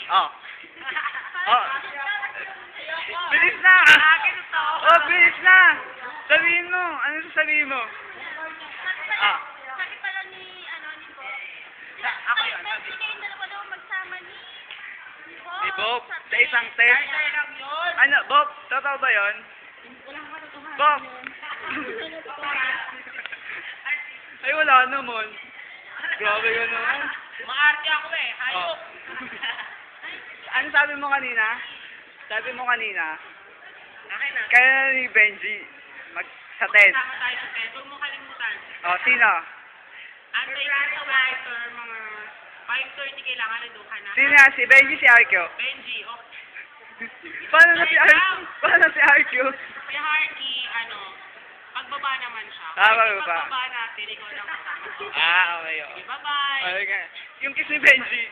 Oh. Oh. Bilis na! Oh, bilis na! Sabihin mo. Ano sasabihin mo? Ah. Sabi pala ni Bob. Ako yun. Pwede kayong dalawa daw magsama ni Ni Bob? Sa isang test? Ano, Bob? Totoo ba yun? Bob! Ay, wala naman. Grabe ka naman. Maarte ako eh. Hayop. Oh. Ano sabi mo kanina? Sabi mo kanina, Akin na. kaya ni Benji sa test. Sama tayo sa test. Huwag mo kalimutan. Oh, sino? Antay ka sa writer, mga 5:30 kailangan nanduhan na. Sino nga? Si Benji, si Arkyo? Benji, oh. Paano na si Arkyo? Paano si Arkyo? Si Harky, pagbaba naman siya. Pagbaba. Pagbaba natin, ikaw lang kasama ko. Ah, okay. Okay, bye-bye. Okay. Yung kiss ni Benji.